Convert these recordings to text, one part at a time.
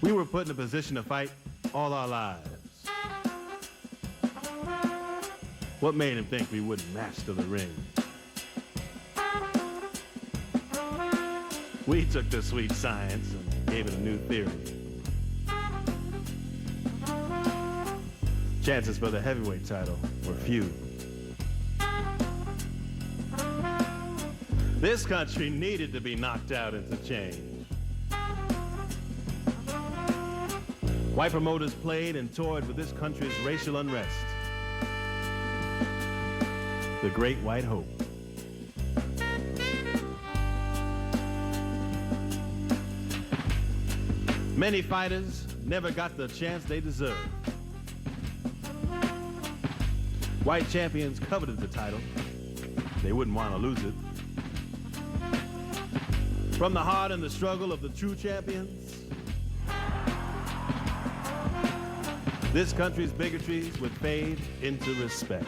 We were put in a position to fight all our lives. What made him think we wouldn't master the ring? We took the sweet science and gave it a new theory. Chances for the heavyweight title were few. This country needed to be knocked out into change. White promoters played and toyed with this country's racial unrest. The Great White Hope. Many fighters never got the chance they deserved. White champions coveted the title. They wouldn't want to lose it. From the heart and the struggle of the true champions, this country's bigotries would fade into respect.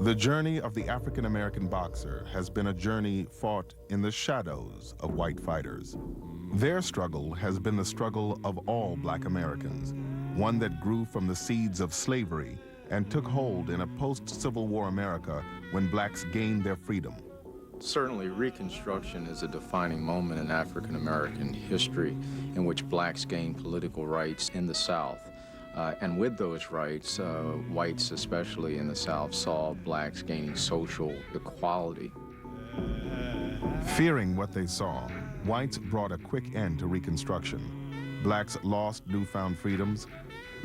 The journey of the African-American boxer has been a journey fought in the shadows of white fighters. Their struggle has been the struggle of all black Americans, one that grew from the seeds of slavery and took hold in a post-Civil War America when blacks gained their freedom. Certainly, Reconstruction is a defining moment in African-American history in which blacks gained political rights in the South. And with those rights, whites, especially in the South, saw blacks gaining social equality. Fearing what they saw, whites brought a quick end to Reconstruction. Blacks lost newfound freedoms,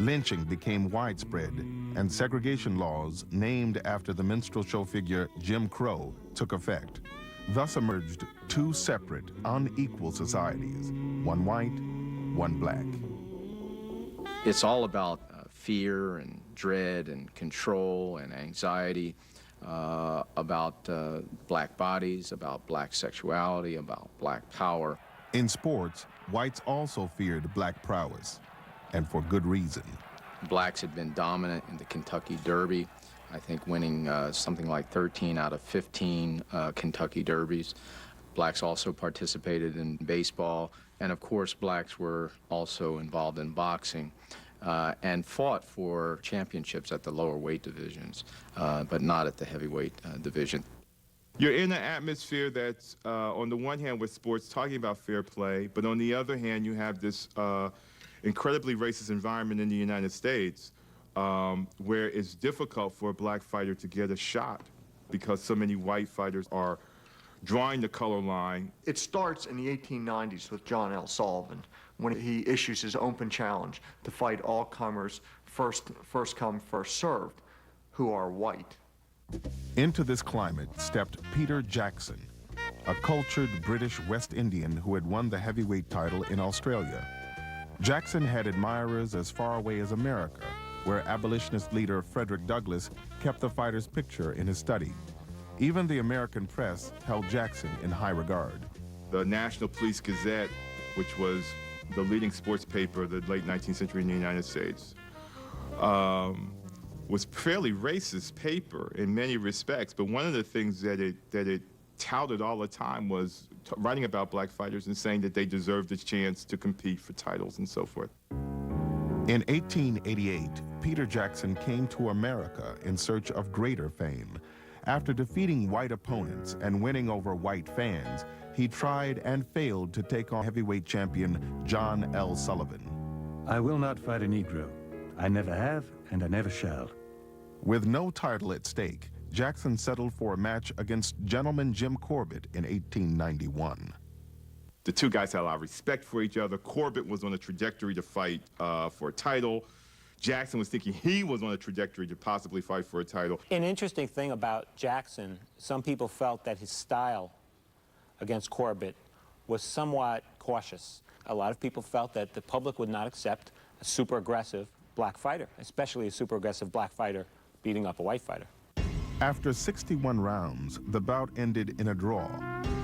lynching became widespread, and segregation laws named after the minstrel show figure Jim Crow took effect. Thus emerged two separate, unequal societies, one white, one black. It's all about fear and dread and control and anxiety, about black bodies, about black sexuality, about black power. In sports, whites also feared black prowess, and for good reason. Blacks had been dominant in the Kentucky Derby, I think winning something like 13 out of 15 Kentucky Derbies. Blacks also participated in baseball, and of course blacks were also involved in boxing and fought for championships at the lower weight divisions, but not at the heavyweight division. You're in an atmosphere that's, on the one hand with sports talking about fair play, but on the other hand you have this incredibly racist environment in the United States where it's difficult for a black fighter to get a shot because so many white fighters are drawing the color line. It starts in the 1890s with John L. Sullivan when he issues his open challenge to fight all comers, first come, first served, who are white. Into this climate stepped Peter Jackson, a cultured British West Indian who had won the heavyweight title in Australia. Jackson had admirers as far away as America, where abolitionist leader Frederick Douglass kept the fighter's picture in his study. Even the American press held Jackson in high regard. The National Police Gazette, which was the leading sports paper of the late 19th century in the United States, was fairly racist paper in many respects, but one of the things that it touted all the time was writing about black fighters and saying that they deserved a chance to compete for titles and so forth. In 1888, Peter Jackson came to America in search of greater fame. After defeating white opponents and winning over white fans, he tried and failed to take on heavyweight champion John L. Sullivan. I will not fight a Negro. I never have, and I never shall. With no title at stake, Jackson settled for a match against gentleman Jim Corbett in 1891. The two guys had a lot of respect for each other. Corbett was on a trajectory to fight for a title. Jackson was thinking he was on a trajectory to possibly fight for a title. An interesting thing about Jackson, some people felt that his style against Corbett was somewhat cautious. A lot of people felt that the public would not accept a super aggressive black fighter, especially a super aggressive black fighter beating up a white fighter. After 61 rounds, the bout ended in a draw.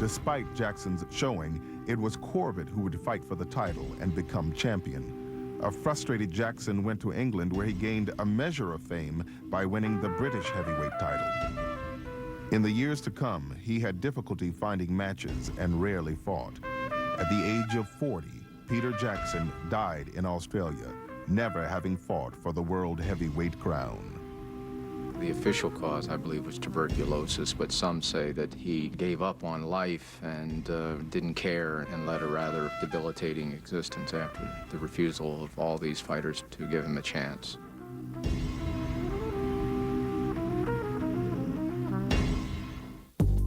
Despite Jackson's showing, it was Corbett who would fight for the title and become champion. A frustrated Jackson went to England, where he gained a measure of fame by winning the British heavyweight title. In the years to come, he had difficulty finding matches and rarely fought. At the age of 40, Peter Jackson died in Australia, never having fought for the world heavyweight crown. The official cause, I believe, was tuberculosis, but some say that he gave up on life and didn't care and led a rather debilitating existence after the refusal of all these fighters to give him a chance.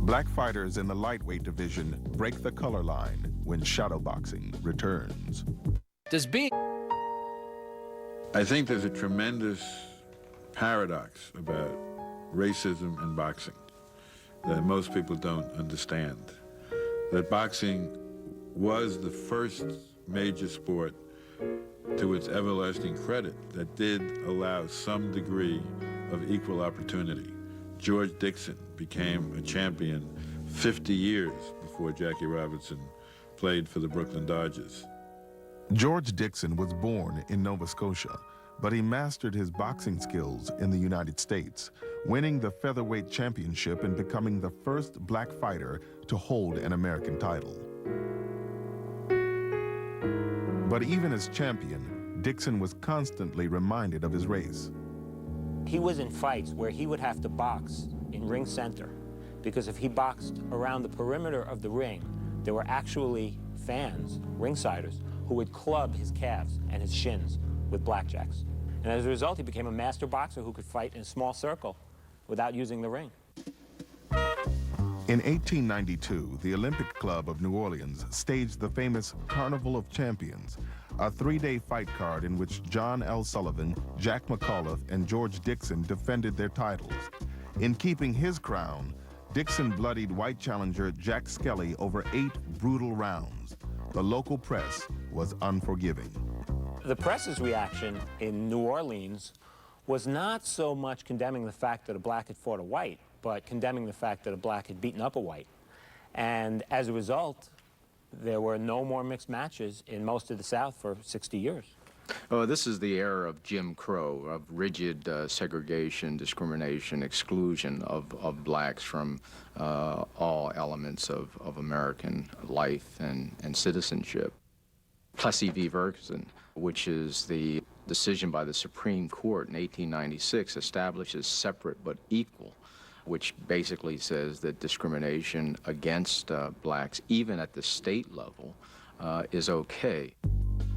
Black fighters in the lightweight division break the color line when shadowboxing returns. I think there's a tremendous paradox about racism in boxing that most people don't understand. That boxing was the first major sport, to its everlasting credit, that did allow some degree of equal opportunity. George Dixon became a champion 50 years before Jackie Robinson played for the Brooklyn Dodgers. George Dixon was born in Nova Scotia, but he mastered his boxing skills in the United States, winning the featherweight championship and becoming the first black fighter to hold an American title. But even as champion, Dixon was constantly reminded of his race. He was in fights where he would have to box in ring center, because if he boxed around the perimeter of the ring, there were actually fans, ringsiders, who would club his calves and his shins with blackjacks. And as a result, he became a master boxer who could fight in a small circle without using the ring. In 1892, the Olympic Club of New Orleans staged the famous Carnival of Champions, a three-day fight card in which John L. Sullivan, Jack McAuliffe, and George Dixon defended their titles. In keeping his crown, Dixon bloodied white challenger Jack Skelly over 8 brutal rounds. The local press was unforgiving. The press's reaction in New Orleans was not so much condemning the fact that a black had fought a white, but condemning the fact that a black had beaten up a white. And as a result, there were no more mixed matches in most of the South for 60 years. Oh, this is the era of Jim Crow, of rigid segregation, discrimination, exclusion of blacks from all elements of American life and citizenship. Plessy v. Ferguson, which is the decision by the Supreme Court in 1896, establishes separate but equal, which basically says that discrimination against blacks, even at the state level, is okay.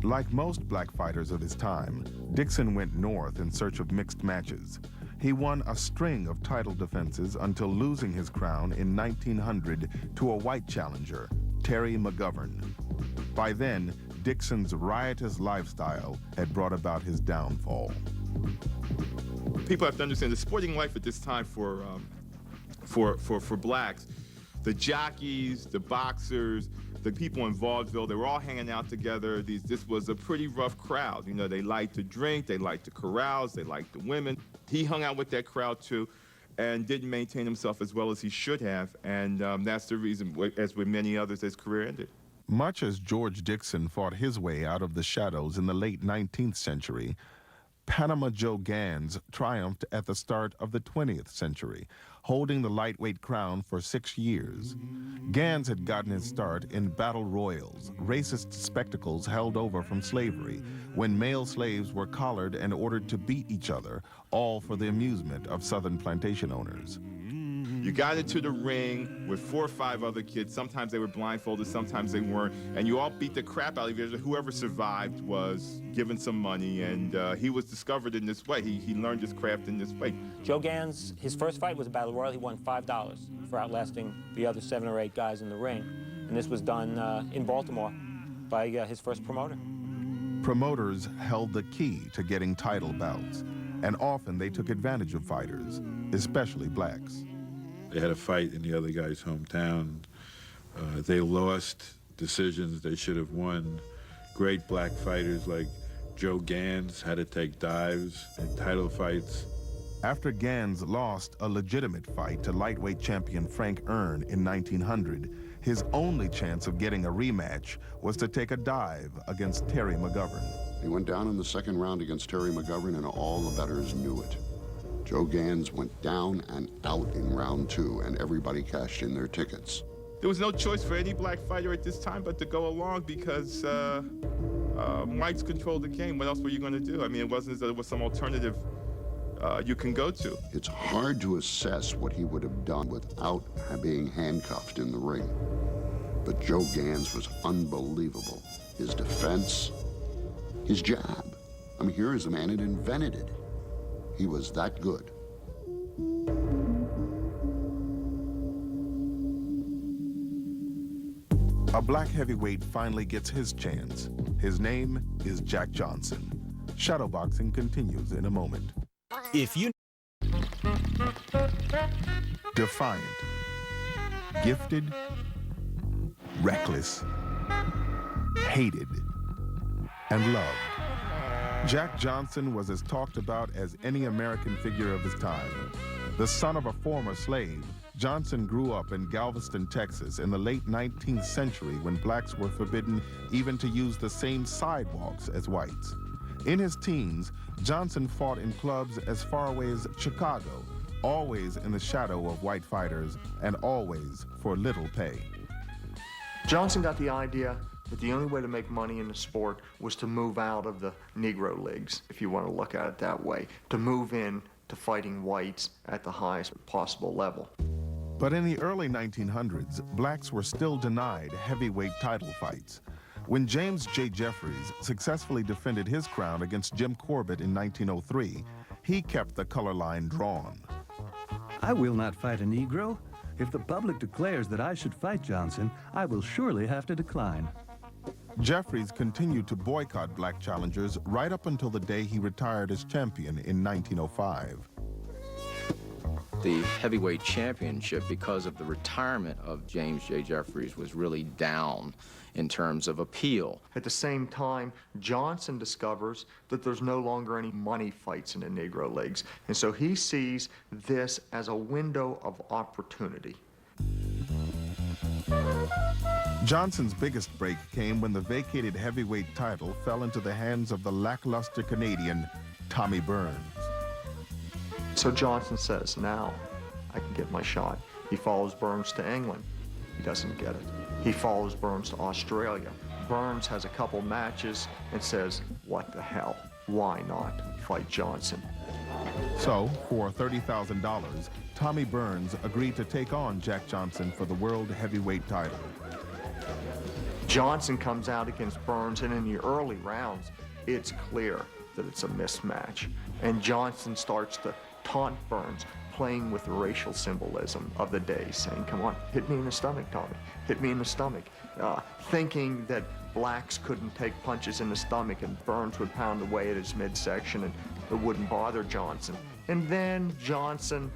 Like most black fighters of his time, Dixon went north in search of mixed matches. He won a string of title defenses until losing his crown in 1900 to a white challenger, Terry McGovern. By then, Dixon's riotous lifestyle had brought about his downfall. People have to understand the sporting life at this time for blacks, the jockeys, the boxers, the people in vaudeville, they were all hanging out together. This was a pretty rough crowd. You know, they liked to drink, they liked to carouse, they liked the women. He hung out with that crowd too and didn't maintain himself as well as he should have. And that's the reason, as with many others, his career ended. Much as George Dixon fought his way out of the shadows in the late 19th century, Panama Joe Gans triumphed at the start of the 20th century, holding the lightweight crown for 6 years. Gans had gotten his start in battle royals, racist spectacles held over from slavery, when male slaves were collared and ordered to beat each other, all for the amusement of Southern plantation owners. You got into the ring with 4 or 5 other kids. Sometimes they were blindfolded, sometimes they weren't. And you all beat the crap out of each other. Whoever survived was given some money, and he was discovered in this way. He learned his craft in this way. Joe Gans, his first fight was a battle royal. He won $5 for outlasting the other 7 or 8 guys in the ring. And this was done in Baltimore by his first promoter. Promoters held the key to getting title bouts, and often they took advantage of fighters, especially blacks. They had a fight in the other guy's hometown. They lost decisions they should have won. Great black fighters like Joe Gans had to take dives in title fights. After Gans lost a legitimate fight to lightweight champion Frank Earn in 1900, his only chance of getting a rematch was to take a dive against Terry McGovern. He went down in the second round against Terry McGovern, and all the bettors knew it. Joe Gans went down and out in round 2, and everybody cashed in their tickets. There was no choice for any black fighter at this time but to go along because whites controlled the game. What else were you going to do? I mean, it wasn't as though there was some alternative you can go to. It's hard to assess what he would have done without being handcuffed in the ring. But Joe Gans was unbelievable. His defense, his jab. I mean, here is a man that invented it. He was that good. A black heavyweight finally gets his chance. His name is Jack Johnson. Shadowboxing continues in a moment. If you Defiant, gifted, reckless, hated, and loved. Jack Johnson was as talked about as any American figure of his time. The son of a former slave, Johnson grew up in Galveston, Texas in the late 19th century when blacks were forbidden even to use the same sidewalks as whites. In his teens, Johnson fought in clubs as far away as Chicago, always in the shadow of white fighters and always for little pay. Johnson got the idea that the only way to make money in the sport was to move out of the Negro leagues, if you want to look at it that way, to move in to fighting whites at the highest possible level. But in the early 1900s, blacks were still denied heavyweight title fights. When James J. Jeffries successfully defended his crown against Jim Corbett in 1903, he kept the color line drawn. I will not fight a Negro. If the public declares that I should fight Johnson, I will surely have to decline. Jeffries continued to boycott black challengers right up until the day he retired as champion in 1905. The heavyweight championship, because of the retirement of James J. Jeffries, was really down in terms of appeal. At the same time, Johnson discovers that there's no longer any money fights in the Negro leagues, and so he sees this as a window of opportunity. Johnson's biggest break came when the vacated heavyweight title fell into the hands of the lackluster Canadian Tommy Burns. So Johnson says, now I can get my shot. He follows Burns to England. He doesn't get it. He follows Burns to Australia. Burns has a couple matches and says, what the hell? Why not fight Johnson? So, for $30,000, Tommy Burns agreed to take on Jack Johnson for the world heavyweight title. Johnson comes out against Burns, and in the early rounds, it's clear that it's a mismatch. And Johnson starts to taunt Burns, playing with the racial symbolism of the day, saying, come on, hit me in the stomach, Tommy, hit me in the stomach, thinking that blacks couldn't take punches in the stomach and Burns would pound away at his midsection and it wouldn't bother Johnson. And then Johnson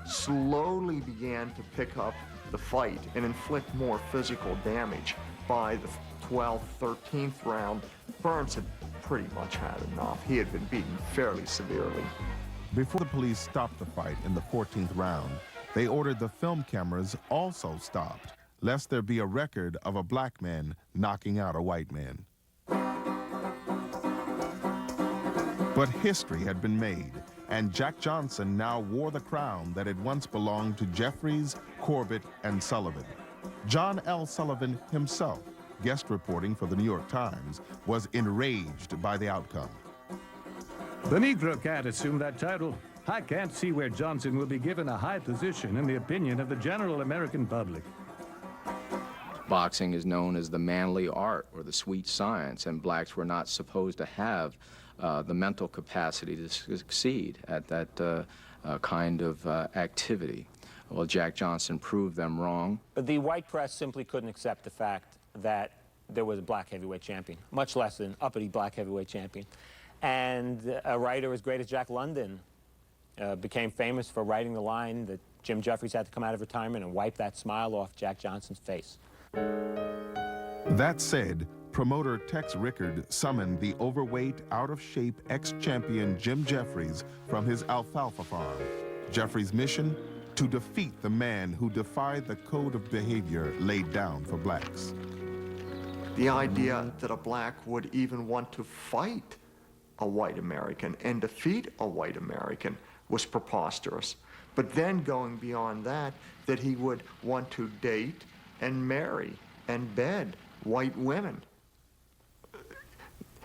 slowly began to pick up the fight and inflict more physical damage. By the 12th, 13th round, Burns had pretty much had enough. He had been beaten fairly severely. Before the police stopped the fight in the 14th round, they ordered the film cameras also stopped, lest there be a record of a black man knocking out a white man. But history had been made, and Jack Johnson now wore the crown that had once belonged to Jeffries, Corbett, and Sullivan. John L. Sullivan himself, guest reporting for the New York Times, was enraged by the outcome. The Negro can't assume that title. I can't see where Johnson will be given a high position in the opinion of the general American public. Boxing is known as the manly art or the sweet science, and blacks were not supposed to have the mental capacity to succeed at that kind of activity. Well, Jack Johnson proved them wrong. The white press simply couldn't accept the fact that there was a black heavyweight champion, much less an uppity black heavyweight champion. And a writer as great as Jack London became famous for writing the line that Jim Jeffries had to come out of retirement and wipe that smile off Jack Johnson's face. That said, promoter Tex Rickard summoned the overweight, out-of-shape ex-champion Jim Jeffries from his alfalfa farm. Jeffries' mission? To defeat the man who defied the code of behavior laid down for blacks. The idea that a black would even want to fight a white American and defeat a white American was preposterous. But then going beyond that, that he would want to date and marry and bed white women.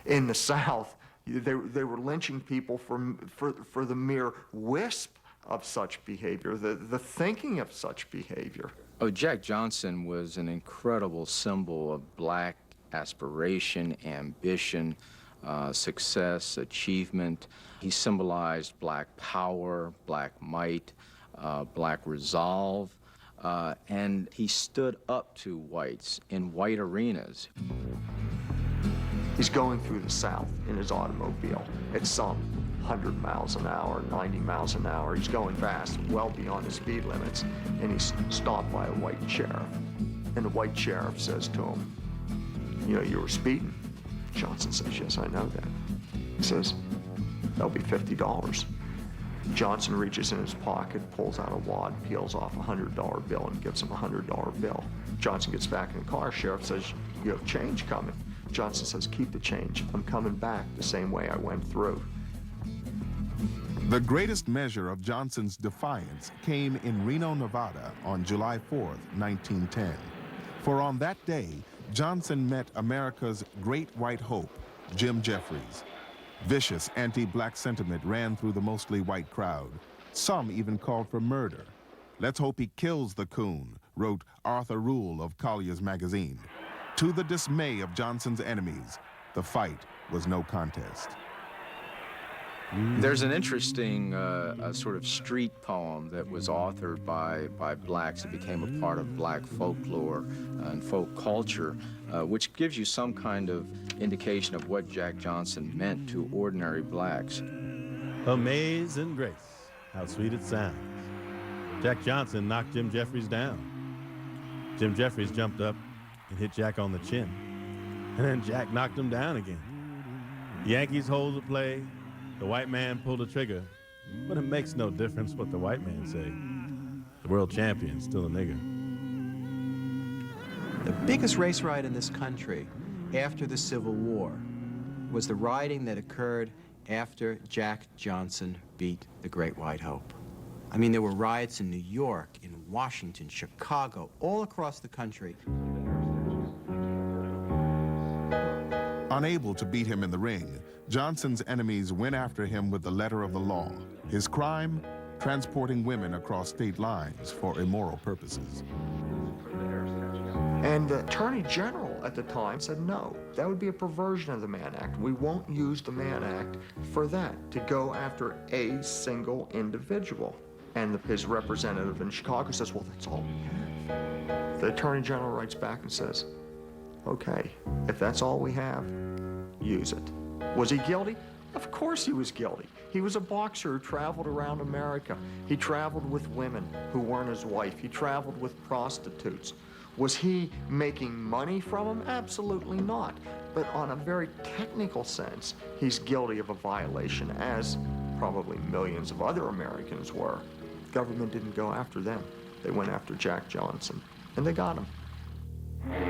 In the South, they were lynching people for the mere wisp of such behavior, the thinking of such behavior. Oh, Jack Johnson was an incredible symbol of black aspiration, ambition, success, achievement. He symbolized black power, black might, black resolve, and he stood up to whites in white arenas. He's going through the South in his automobile at some 100 miles an hour, 90 miles an hour. He's going fast, well beyond the speed limits, and he's stopped by a white sheriff. And the white sheriff says to him, "You know, you were speeding." Johnson says, "Yes, I know that." He says, "That'll be $50. Johnson reaches in his pocket, pulls out a wad, peels off a $100 bill, and gives him a $100 bill. Johnson gets back in the car. Sheriff says, "You have change coming." Johnson says, "Keep the change. I'm coming back the same way I went through." The greatest measure of Johnson's defiance came in Reno, Nevada on July 4th, 1910. For on that day, Johnson met America's great white hope, Jim Jeffries. Vicious anti-black sentiment ran through the mostly white crowd. Some even called for murder. "Let's hope he kills the coon," wrote Arthur Rule of Collier's magazine. To the dismay of Johnson's enemies, the fight was no contest. There's an interesting sort of street poem that was authored by blacks. It became a part of black folklore and folk culture, which gives you some kind of indication of what Jack Johnson meant to ordinary blacks. Amazing grace, how sweet it sounds. Jack Johnson knocked Jim Jeffries down. Jim Jeffries jumped up and hit Jack on the chin. And then Jack knocked him down again. The Yankees hold the play. The white man pulled the trigger, but it makes no difference what the white man say. The world champion's still a nigger. The biggest race riot in this country after the Civil War was the rioting that occurred after Jack Johnson beat the Great White Hope. I mean, there were riots in New York, in Washington, Chicago, all across the country. Unable to beat him in the ring, Johnson's enemies went after him with the letter of the law. His crime? Transporting women across state lines for immoral purposes. And the Attorney General at the time said, no, that would be a perversion of the Mann Act. We won't use the Mann Act for that, to go after a single individual. And his representative in Chicago says, well, that's all we have. The Attorney General writes back and says, okay, if that's all we have, use it. Was he guilty? Of course he was guilty. He was a boxer who traveled around America. He traveled with women who weren't his wife. He traveled with prostitutes. Was he making money from them? Absolutely not. But on a very technical sense, he's guilty of a violation, as probably millions of other Americans were. The government didn't go after them. They went after Jack Johnson, and they got him.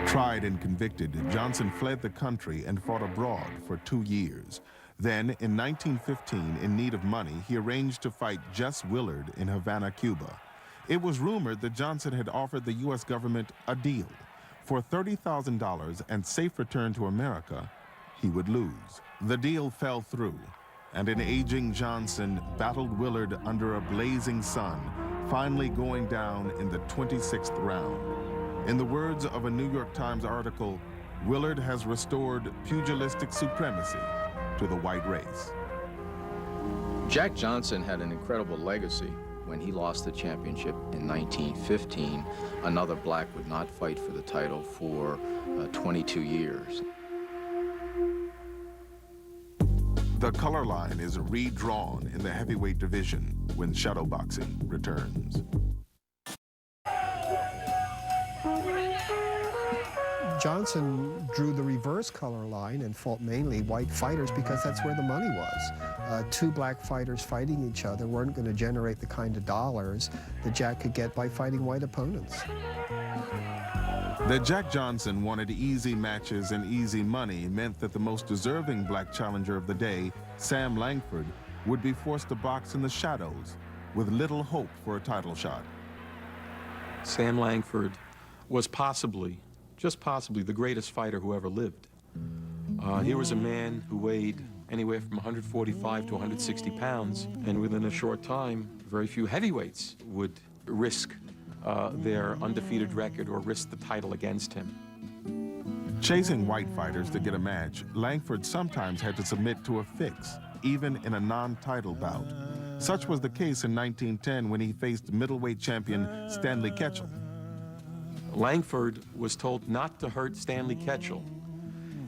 Tried and convicted, Johnson fled the country and fought abroad for 2 years. Then, in 1915, in need of money, he arranged to fight Jess Willard in Havana, Cuba. It was rumored that Johnson had offered the U.S. government a deal. For $30,000 and safe return to America, he would lose. The deal fell through. and an aging Johnson battled Willard under a blazing sun, finally going down in the 26th round. In the words of a New York Times article, Willard has restored pugilistic supremacy to the white race. Jack Johnson had an incredible legacy. When he lost the championship in 1915, another black would not fight for the title for 22 years. The color line is redrawn in the heavyweight division when shadowboxing returns. Johnson drew the reverse color line and fought mainly white fighters because that's where the money was. Two black fighters fighting each other weren't going to generate the kind of dollars that Jack could get by fighting white opponents. That Jack Johnson wanted easy matches and easy money meant that the most deserving black challenger of the day, Sam Langford, would be forced to box in the shadows with little hope for a title shot. Sam Langford was possibly, just possibly, the greatest fighter who ever lived. He was a man who weighed anywhere from 145 to 160 pounds, and within a short time, very few heavyweights would risk their undefeated record or risk the title against him. Chasing white fighters to get a match, Langford sometimes had to submit to a fix, even in a non-title bout. Such was the case in 1910 when he faced middleweight champion Stanley Ketchel. Langford was told not to hurt Stanley Ketchel,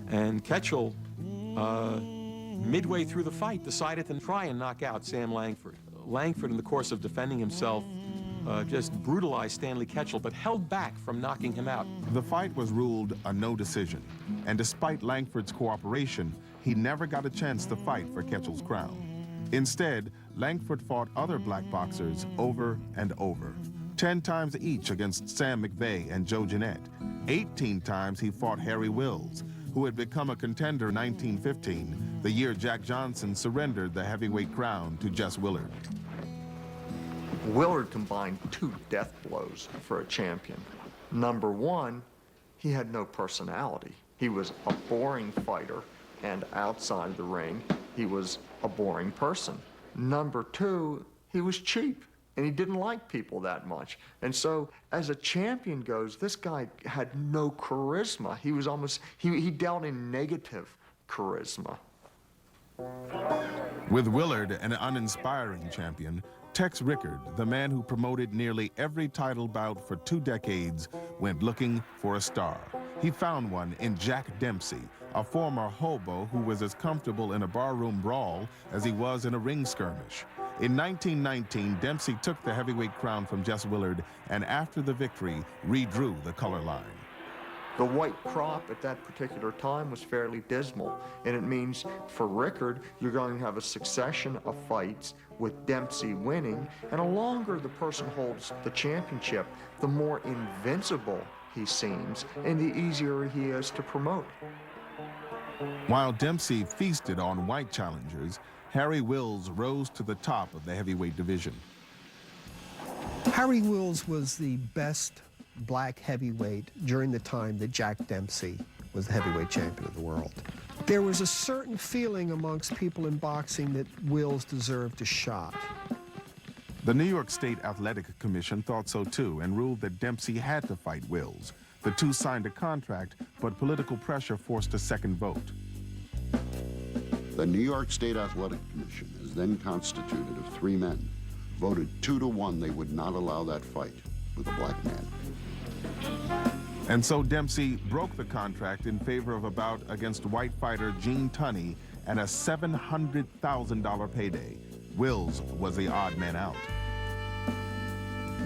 and Ketchel, midway through the fight, decided to try and knock out Sam Langford. Langford, in the course of defending himself, just brutalized Stanley Ketchel, but held back from knocking him out. The fight was ruled a no decision, and despite Langford's cooperation, he never got a chance to fight for Ketchel's crown. Instead, Langford fought other black boxers over and over. 10 times each against Sam McVeigh and Joe Jeanette. 18 times he fought Harry Wills, who had become a contender in 1915, the year Jack Johnson surrendered the heavyweight crown to Jess Willard. Willard combined two death blows for a champion. Number one, he had no personality. He was a boring fighter, and outside the ring, he was a boring person. Number two, he was cheap, and he didn't like people that much. And so, as a champion goes, this guy had no charisma. He was almost, he dealt in negative charisma. With Willard an uninspiring champion, Tex Rickard, the man who promoted nearly every title bout for 2 decades, went looking for a star. He found one in Jack Dempsey, a former hobo who was as comfortable in a barroom brawl as he was in a ring skirmish. In 1919, Dempsey took the heavyweight crown from Jess Willard and after the victory, redrew the color line. The white crop at that particular time was fairly dismal, and it means for Rickard, you're going to have a succession of fights with Dempsey winning, and the longer the person holds the championship, the more invincible he seems, and the easier he is to promote. While Dempsey feasted on white challengers, Harry Wills rose to the top of the heavyweight division. Harry Wills was the best black heavyweight during the time that Jack Dempsey was the heavyweight champion of the world. There was a certain feeling amongst people in boxing that Wills deserved a shot. The New York State Athletic Commission thought so too and ruled that Dempsey had to fight Wills. The two signed a contract, but political pressure forced a second vote. The New York State Athletic Commission, as then constituted of 3 men, voted 2-1 they would not allow that fight with a black man. And so Dempsey broke the contract in favor of a bout against white fighter Gene Tunney and a $700,000 payday. Wills was the odd man out.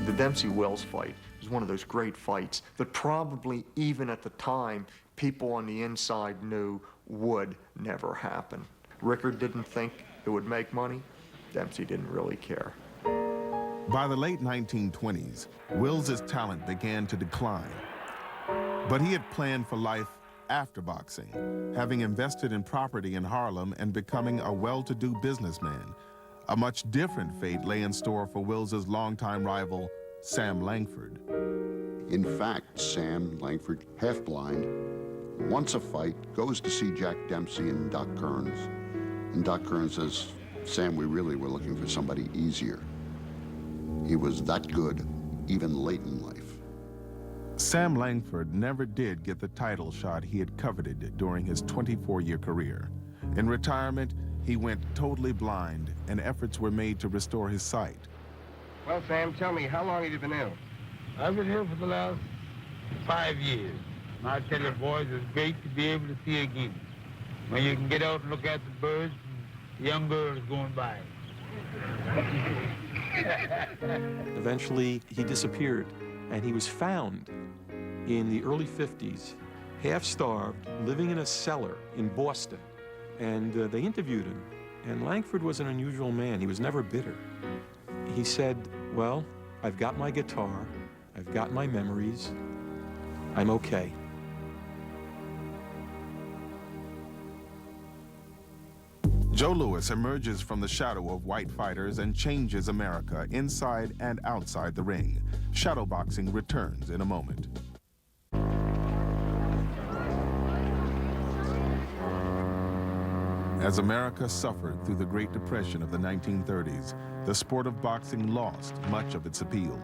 The Dempsey-Wills fight is one of those great fights that probably, even at the time, people on the inside knew would never happen. Rickard didn't think it would make money. Dempsey didn't really care. By the late 1920s, Wills's talent began to decline. But he had planned for life after boxing, having invested in property in Harlem and becoming a well-to-do businessman. A much different fate lay in store for Wills's longtime rival, Sam Langford. In fact, Sam Langford, half blind, wants a fight, goes to see Jack Dempsey and Doc Kearns. And Doc Kern says, Sam, we really were looking for somebody easier. He was that good, even late in life. Sam Langford never did get the title shot he had coveted during his 24-year career. In retirement, he went totally blind, and efforts were made to restore his sight. Well, Sam, tell me, how long have you been ill? I've been here for the last 5 years. And I tell you, boys, it's great to be able to see again. When you can get out and look at the birds and young girls going by. Eventually, he disappeared, and he was found in the early 50s, half-starved, living in a cellar in Boston. And they interviewed him, and Langford was an unusual man. He was never bitter. He said, well, I've got my guitar, I've got my memories, I'm okay. Joe Louis emerges from the shadow of white fighters and changes America inside and outside the ring. Shadowboxing returns in a moment. As America suffered through the Great Depression of the 1930s, the sport of boxing lost much of its appeal.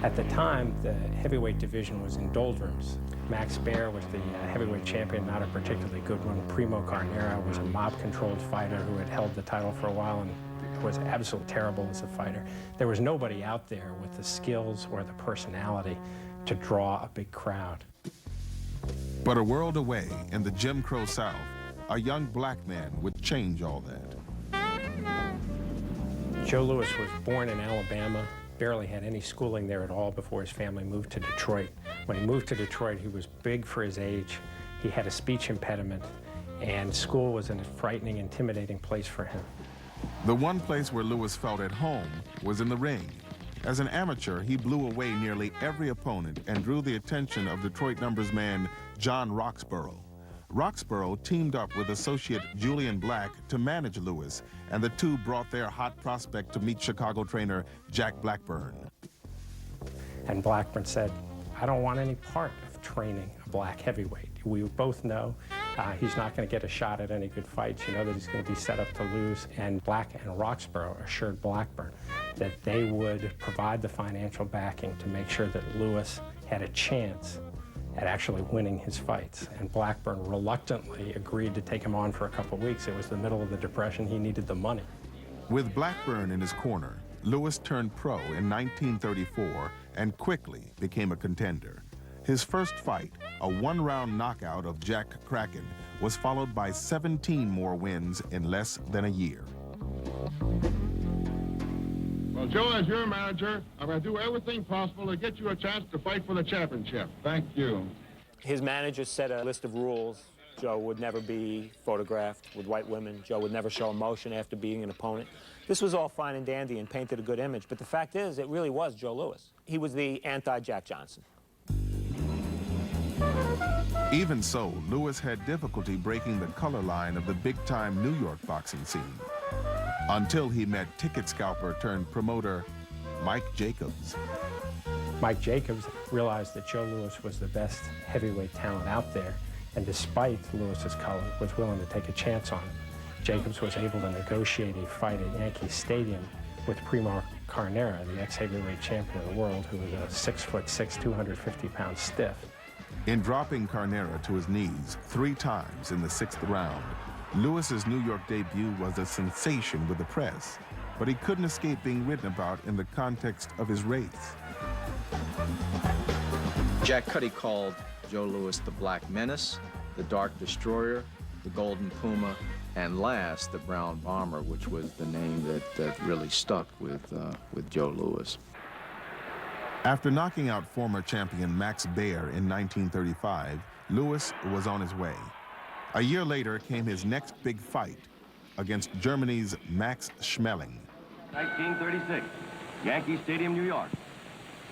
At the time, the heavyweight division was in doldrums. Max Baer was the heavyweight champion, not a particularly good one. Primo Carnera was a mob-controlled fighter who had held the title for a while and was absolutely terrible as a fighter. There was nobody out there with the skills or the personality to draw a big crowd. But a world away in the Jim Crow South, a young black man would change all that. Joe Louis was born in Alabama, barely had any schooling there at all before his family moved to Detroit. When he moved to Detroit, he was big for his age. He had a speech impediment, and school was a frightening, intimidating place for him. The one place where Louis felt at home was in the ring. As an amateur, he blew away nearly every opponent and drew the attention of Detroit numbers man John Roxborough. Roxborough teamed up with associate Julian Black to manage Louis, and the two brought their hot prospect to meet Chicago trainer Jack Blackburn. And Blackburn said, I don't want any part of training a black heavyweight. We both know he's not going to get a shot at any good fights. You know that he's going to be set up to lose. And Black and Roxborough assured Blackburn that they would provide the financial backing to make sure that Louis had a chance at actually winning his fights. And Blackburn reluctantly agreed to take him on for a couple of weeks. It was the middle of the Depression. He needed the money. With Blackburn in his corner, Louis turned pro in 1934 and quickly became a contender. His first fight, a one-round knockout of Jack Kraken, was followed by 17 more wins in less than a year. Well, Joe, as your manager, I'm going to do everything possible to get you a chance to fight for the championship. Thank you. His manager set a list of rules. Joe would never be photographed with white women. Joe would never show emotion after beating an opponent. This was all fine and dandy and painted a good image, but the fact is, it really was Joe Louis. He was the anti-Jack Johnson. Even so, Louis had difficulty breaking the color line of the big-time New York boxing scene, until he met ticket scalper turned promoter Mike Jacobs. Mike Jacobs realized that Joe Louis was the best heavyweight talent out there, and despite Louis's color, was willing to take a chance on him. Jacobs was able to negotiate a fight at Yankee Stadium with Primo Carnera, the ex-heavyweight champion of the world, who was a 6'6", 250-pound stiff. In dropping Carnera to his knees 3 times in the 6th round, Louis's New York debut was a sensation with the press, but he couldn't escape being written about in the context of his race. Jack Cuddy called Joe Louis the Black Menace, the Dark Destroyer, the Golden Puma, and last, the Brown Bomber, which was the name that really stuck with Joe Louis. After knocking out former champion Max Baer in 1935, Louis was on his way. A year later came his next big fight against Germany's Max Schmeling. 1936, Yankee Stadium, New York.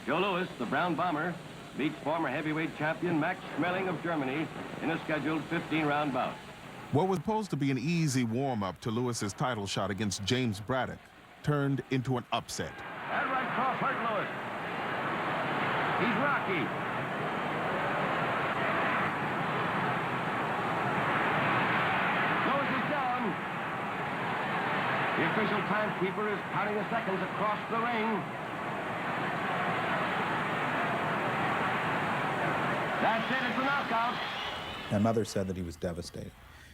Joe Louis, the Brown Bomber, beats former heavyweight champion Max Schmeling of Germany in a scheduled 15-round bout. What was supposed to be an easy warm-up to Louis's title shot against James Braddock turned into an upset. That right cross hurt Louis. He's Rocky. Louis is down. official timekeeper is counting the seconds across the ring. That's it, it's a knockout. My mother said that he was devastated.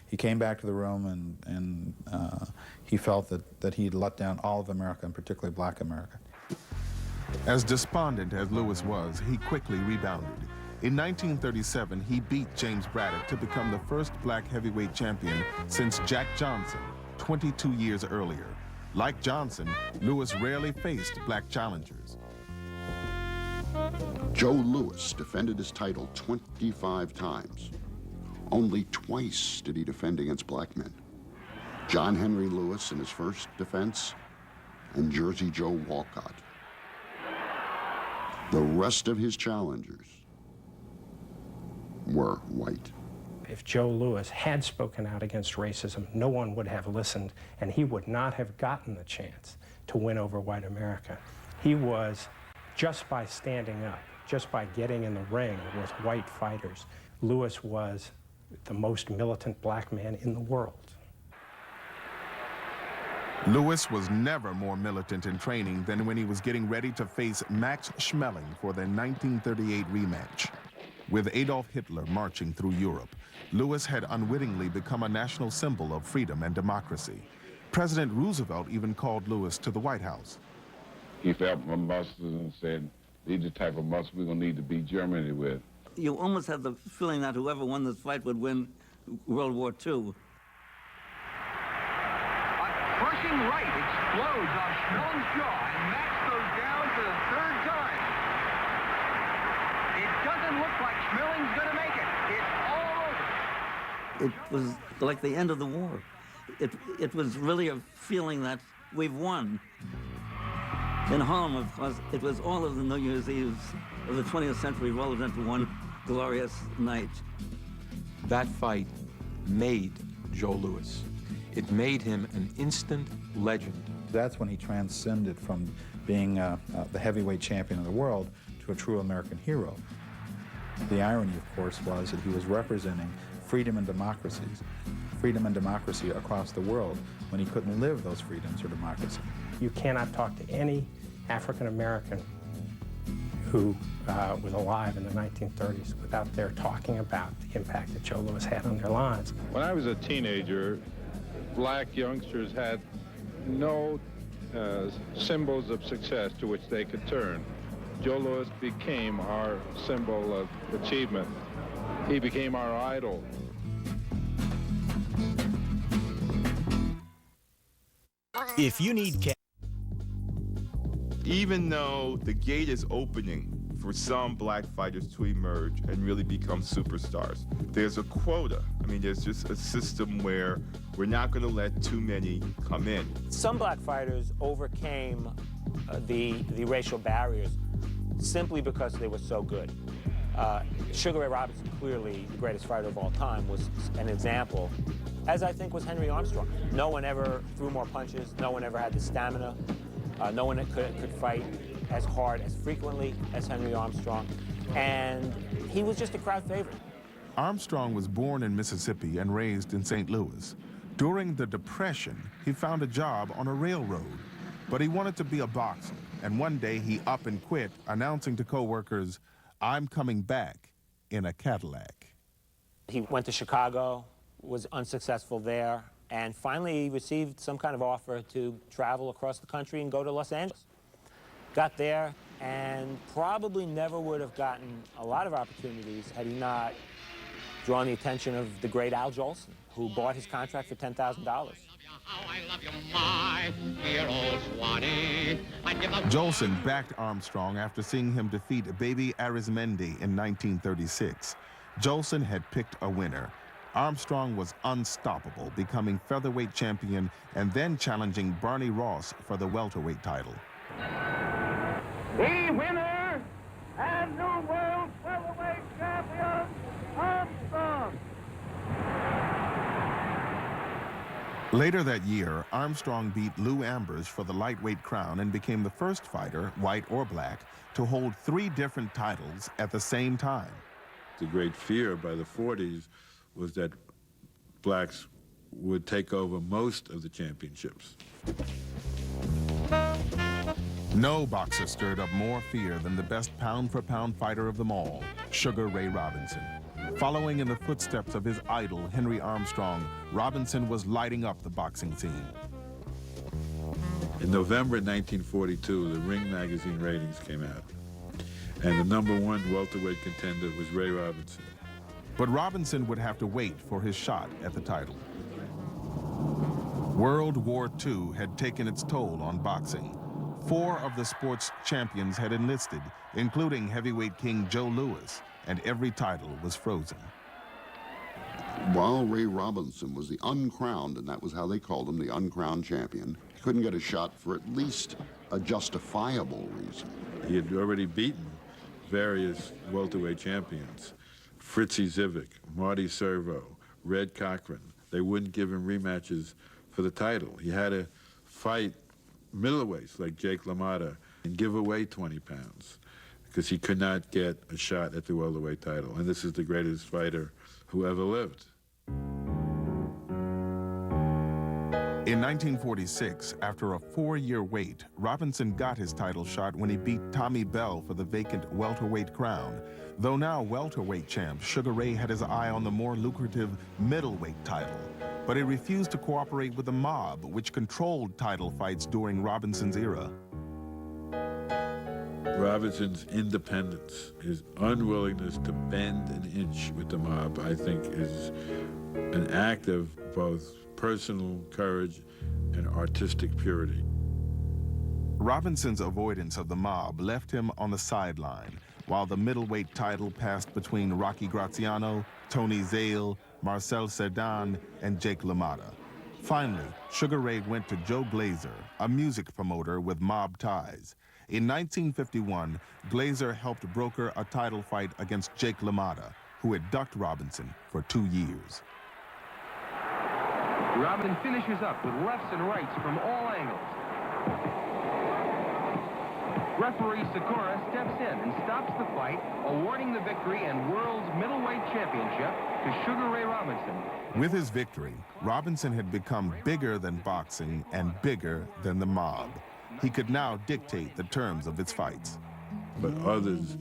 He came back to the room and he felt that he had let down all of America, and particularly black America. As despondent as Lewis was, he quickly rebounded. In 1937, he beat James Braddock to become the first black heavyweight champion since Jack Johnson, 22 years earlier. Like Johnson, Lewis rarely faced black challengers. Joe Louis defended his title 25 times. Only twice did he defend against black men. John Henry Lewis in his first defense, and Jersey Joe Walcott. The rest of his challengers were white. If Joe Louis had spoken out against racism, no one would have listened, and he would not have gotten the chance to win over white America. He was, just by standing up, just by getting in the ring with white fighters, Lewis was the most militant black man in the world. Lewis was never more militant in training than when he was getting ready to face Max Schmeling for their 1938 rematch. With Adolf Hitler marching through Europe, Lewis had unwittingly become a national symbol of freedom and democracy. President Roosevelt even called Lewis to the White House. He felt my muscles and said, these are the type of muscles we're going to need to beat Germany with. You almost had the feeling that whoever won this fight would win World War II. Crushing right explodes on Schmelling's jaw, and Max goes down for the third time. It doesn't look like Schmelling's going to make it. It's all over. It was like the end of the war. It was really a feeling that we've won. In Harlem, of course, it was all of the New Year's Eves of the 20th century rolled into one glorious night. That fight made Joe Louis. It made him an instant legend. That's when he transcended from being the heavyweight champion of the world to a true American hero. The irony, of course, was that he was representing freedom and democracy across the world when he couldn't live those freedoms or democracy. You cannot talk to any African American who was alive in the 1930s without their talking about the impact that Joe Louis had on their lives. When I was a teenager, black youngsters had no symbols of success to which they could turn. Joe Louis became our symbol of achievement. He became our idol. If you need Even though the gate is opening for some black fighters to emerge and really become superstars, there's a quota. I mean, there's just a system where we're not going to let too many come in. Some black fighters overcame the racial barriers simply because they were so good. Sugar Ray Robinson, clearly the greatest fighter of all time, was an example, as I think was Henry Armstrong. No one ever threw more punches. No one ever had the stamina. No one could fight as hard, as frequently as Henry Armstrong. And he was just a crowd favorite. Armstrong was born in Mississippi and raised in St. Louis. During the Depression, he found a job on a railroad, but he wanted to be a boxer. And one day he up and quit, announcing to coworkers, "I'm coming back in a Cadillac." He went to Chicago, was unsuccessful there, and finally he received some kind of offer to travel across the country and go to Los Angeles. Got there and probably never would have gotten a lot of opportunities had he not drawn the attention of the great Al Jolson, who bought his contract for $10,000. Jolson backed Armstrong after seeing him defeat Baby Arizmendi in 1936. Jolson had picked a winner. Armstrong was unstoppable, becoming featherweight champion and then challenging Barney Ross for the welterweight title. The winner and new world featherweight champion, Armstrong. Later that year, Armstrong beat Lou Ambers for the lightweight crown and became the first fighter, white or black, to hold 3 different titles at the same time. The great fear by the 40s was that blacks would take over most of the championships. No boxer stirred up more fear than the best pound-for-pound fighter of them all, Sugar Ray Robinson. Following in the footsteps of his idol, Henry Armstrong, Robinson was lighting up the boxing scene. In November 1942, the Ring magazine ratings came out, and the #1 welterweight contender was Ray Robinson. But Robinson would have to wait for his shot at the title. World War II had taken its toll on boxing. 4 of the sport's champions had enlisted, including heavyweight king Joe Louis, and every title was frozen. While Ray Robinson was the uncrowned, and that was how they called him, the uncrowned champion, he couldn't get a shot for at least a justifiable reason. He had already beaten various welterweight champions. Fritzy Zivic, Marty Servo, Red Cochran. They wouldn't give him rematches for the title. He had to fight middleweights like Jake LaMotta and give away 20 pounds because he could not get a shot at the welterweight title. And this is the greatest fighter who ever lived. In 1946, after a 4-year wait, Robinson got his title shot when he beat Tommy Bell for the vacant welterweight crown. Though now welterweight champ, Sugar Ray had his eye on the more lucrative middleweight title. But he refused to cooperate with the mob, which controlled title fights during Robinson's era. Robinson's independence, his unwillingness to bend an inch with the mob, I think is an act of both personal courage and artistic purity. Robinson's avoidance of the mob left him on the sideline, while the middleweight title passed between Rocky Graziano, Tony Zale, Marcel Cerdan, and Jake LaMotta. Finally, Sugar Ray went to Joe Glazer, a music promoter with mob ties. In 1951, Glazer helped broker a title fight against Jake LaMotta, who had ducked Robinson for 2 years. Robin finishes up with lefts and rights from all angles. Referee Sakura steps in and stops the fight, awarding the victory and world's middleweight championship to Sugar Ray Robinson. With his victory, Robinson had become bigger than boxing and bigger than the mob. He could now dictate the terms of its fights. But others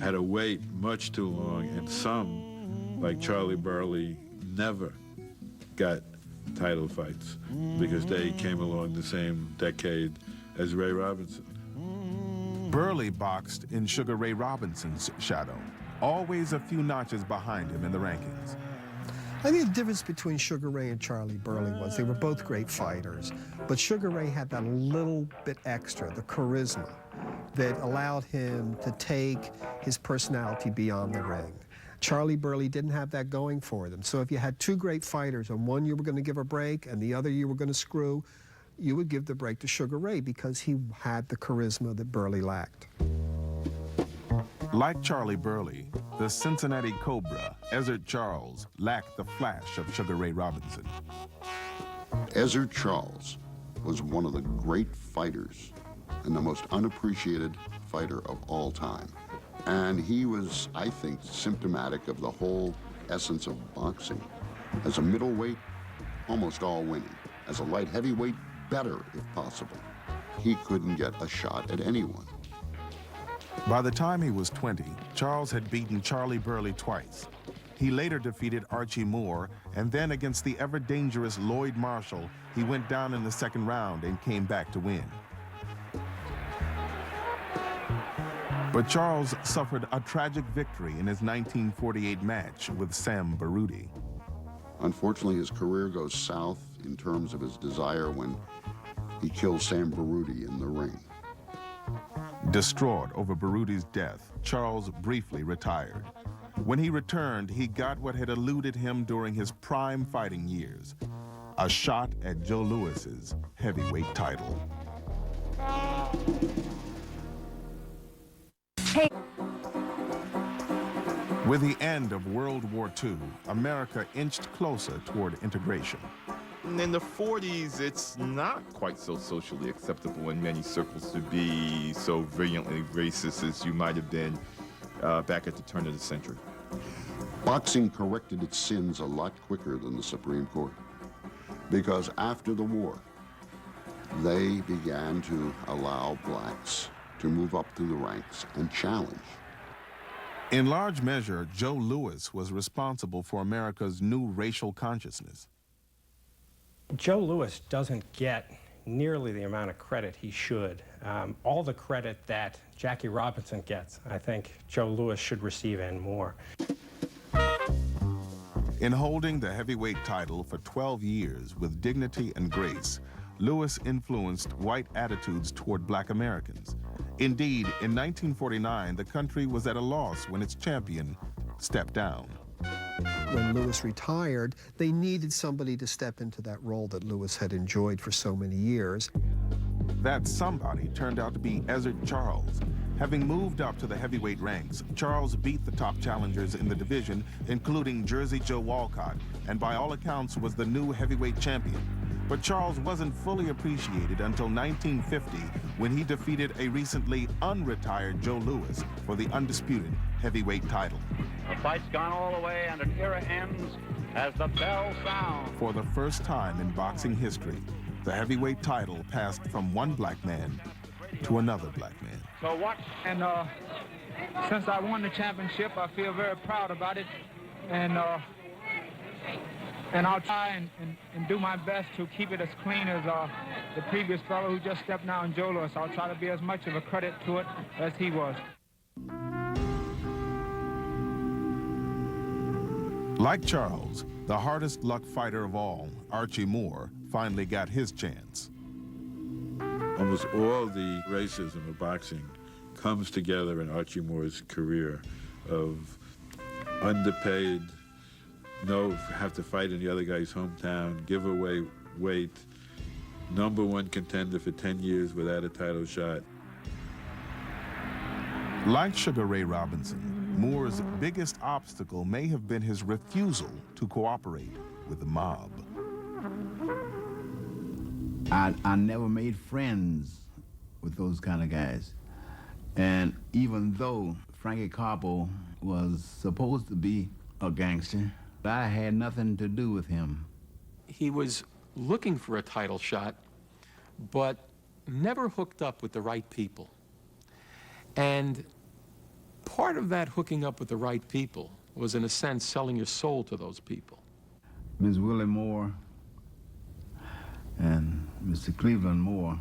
had to wait much too long, and some, like Charlie Burley, never got title fights because they came along the same decade as Ray Robinson. Burley boxed in Sugar Ray Robinson's shadow, always a few notches behind him in the rankings. I think the difference between Sugar Ray and Charlie Burley was they were both great fighters, but Sugar Ray had that little bit extra, the charisma, that allowed him to take his personality beyond the ring. Charlie Burley didn't have that going for them. So if you had 2 great fighters and one you were going to give a break and the other you were going to screw, you would give the break to Sugar Ray because he had the charisma that Burley lacked. Like Charlie Burley, the Cincinnati Cobra, Ezzard Charles, lacked the flash of Sugar Ray Robinson. Ezzard Charles was one of the great fighters and the most unappreciated fighter of all time. And he was, I think, symptomatic of the whole essence of boxing. As a middleweight, almost all winning. As a light heavyweight, better if possible. He couldn't get a shot at anyone. By the time he was 20, Charles had beaten Charlie Burley twice. He later defeated Archie Moore, and then against the ever-dangerous Lloyd Marshall, he went down in the 2nd round and came back to win. But Charles suffered a tragic victory in his 1948 match with Sam Baruti. Unfortunately, his career goes south in terms of his desire when he kills Sam Baruti in the ring. Distraught over Baruti's death, Charles briefly retired. When he returned, he got what had eluded him during his prime fighting years, a shot at Joe Louis's heavyweight title. Hey. With the end of World War II, America inched closer toward integration. In the 40s, it's not quite so socially acceptable in many circles to be so virulently racist as you might have been back at the turn of the century. Boxing corrected its sins a lot quicker than the Supreme Court. Because after the war, they began to allow blacks to move up through the ranks and challenge. In large measure, Joe Louis was responsible for America's new racial consciousness. Joe Louis doesn't get nearly the amount of credit he should. All the credit that Jackie Robinson gets, I think Joe Louis should receive and more. In holding the heavyweight title for 12 years with dignity and grace, Louis influenced white attitudes toward black Americans. Indeed, in 1949, the country was at a loss when its champion stepped down. When Louis retired, they needed somebody to step into that role that Louis had enjoyed for so many years. That somebody turned out to be Ezzard Charles. Having moved up to the heavyweight ranks, Charles beat the top challengers in the division, including Jersey Joe Walcott, and by all accounts was the new heavyweight champion. But Charles wasn't fully appreciated until 1950, when he defeated a recently unretired Joe Louis for the undisputed heavyweight title. The fight's gone all the way, and an era ends as the bell sounds. For the first time in boxing history, the heavyweight title passed from one black man to another black man. So what? And since I won the championship, I feel very proud about it, and I'll try and do my best to keep it as clean as the previous fellow who just stepped down, Joe Louis. I'll try to be as much of a credit to it as he was. Like Charles, the hardest luck fighter of all, Archie Moore, finally got his chance. Almost all the racism of boxing comes together in Archie Moore's career of underpaid, have to fight in the other guy's hometown, give away weight, #1 contender for 10 years without a title shot. Like Sugar Ray Robinson, Moore's biggest obstacle may have been his refusal to cooperate with the mob. I never made friends with those kind of guys. And even though Frankie Carpo was supposed to be a gangster, I had nothing to do with him. He was looking for a title shot, but never hooked up with the right people. And part of that hooking up with the right people was, in a sense, selling your soul to those people. Ms. Willie Moore and Mr. Cleveland Moore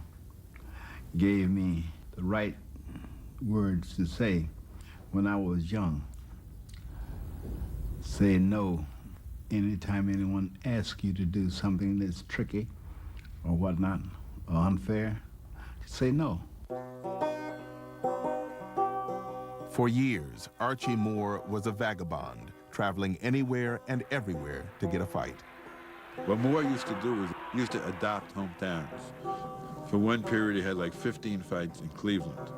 gave me the right words to say when I was young. Say no anytime anyone asks you to do something that's tricky or whatnot or unfair. Say no. For years, Archie Moore was a vagabond, traveling anywhere and everywhere to get a fight. What Moore used to do was used to adopt hometowns. For one period, he had like 15 fights in Cleveland.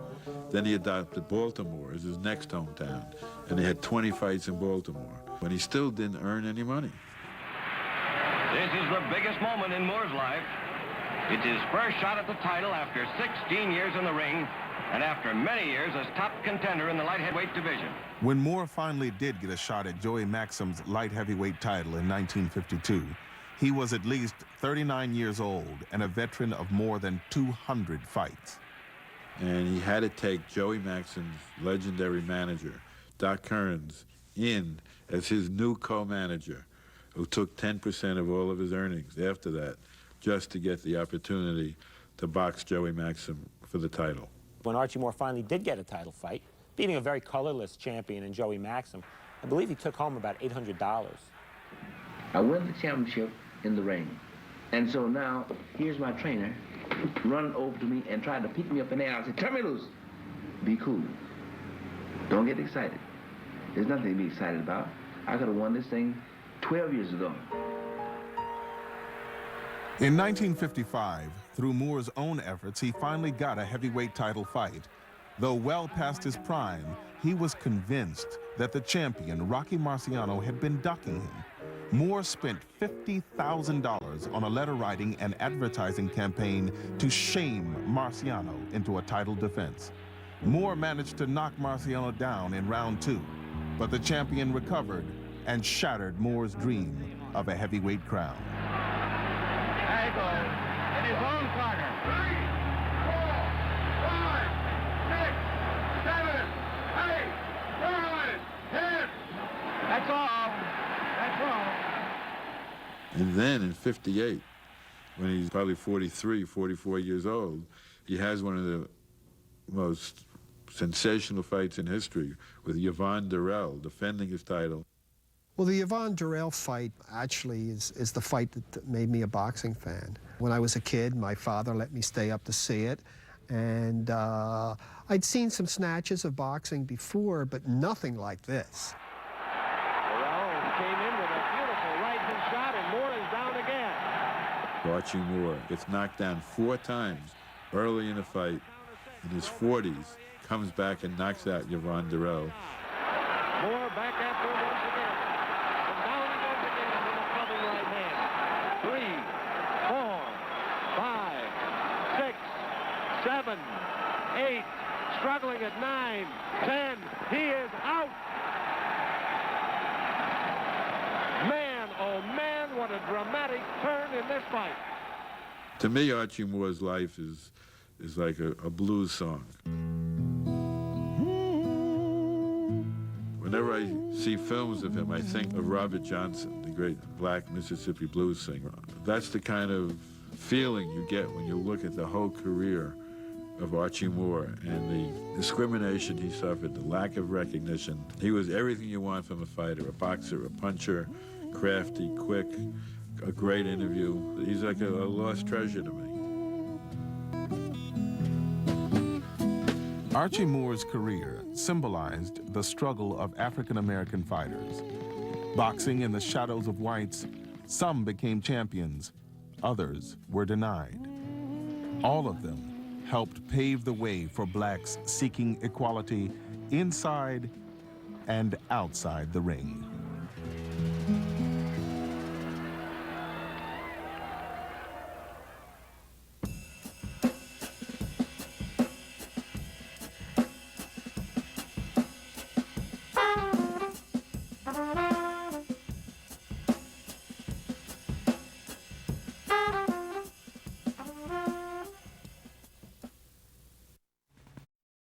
Then he adopted Baltimore as his next hometown, and he had 20 fights in Baltimore, when he still didn't earn any money. This is the biggest moment in Moore's life. It's his first shot at the title after 16 years in the ring, and after many years as top contender in the light heavyweight division. When Moore finally did get a shot at Joey Maxim's light heavyweight title in 1952, he was at least 39 years old and a veteran of more than 200 fights. And he had to take Joey Maxim's legendary manager, Doc Kearns, in as his new co-manager, who took 10% of all of his earnings after that, just to get the opportunity to box Joey Maxim for the title. When Archie Moore finally did get a title fight, beating a very colorless champion in Joey Maxim, I believe he took home about $800. I won the championship in the ring. And so now, here's my trainer, run over to me and try to pick me up in the air. I said, turn me loose. Be cool. Don't get excited. There's nothing to be excited about. I could have won this thing 12 years ago. In 1955, through Moore's own efforts, he finally got a heavyweight title fight. Though well past his prime, he was convinced that the champion, Rocky Marciano, had been ducking him. Moore spent $50,000 on a letter writing and advertising campaign to shame Marciano into a title defense. Moore managed to knock Marciano down in round 2, but the champion recovered and shattered Moore's dream of a heavyweight crown. goes in his own corner. 3, 4, 5, 6, 7, 8, 9, 10. That's all. That's all. And then in 58, when he's probably 43, 44 years old, he has one of the most sensational fights in history with Yvonne Durrell defending his title. Well, the Yvonne Durrell fight actually is the fight that made me a boxing fan. When I was a kid, my father let me stay up to see it, and I'd seen some snatches of boxing before, but nothing like this. Durrell came in with a beautiful right-hand shot, and Moore is down again. Archie Moore gets knocked down 4 times early in the fight. In his 40s, comes back and knocks out Yvonne Durrell. Moore back after him once again. And down he goes again with a clubbing right hand. 3, 4, 5, 6, 7, 8, struggling at 9, 10. He is out. Man, oh man, what a dramatic turn in this fight. To me, Archie Moore's life is like a blues song. Whenever I see films of him, I think of Robert Johnson, the great black Mississippi blues singer. That's the kind of feeling you get when you look at the whole career of Archie Moore and the discrimination he suffered, the lack of recognition. He was everything you want from a fighter, a boxer, a puncher, crafty, quick, a great interview. He's like a lost treasure to me. Archie Moore's career symbolized the struggle of African-American fighters. Boxing in the shadows of whites, some became champions, others were denied. All of them helped pave the way for blacks seeking equality inside and outside the ring.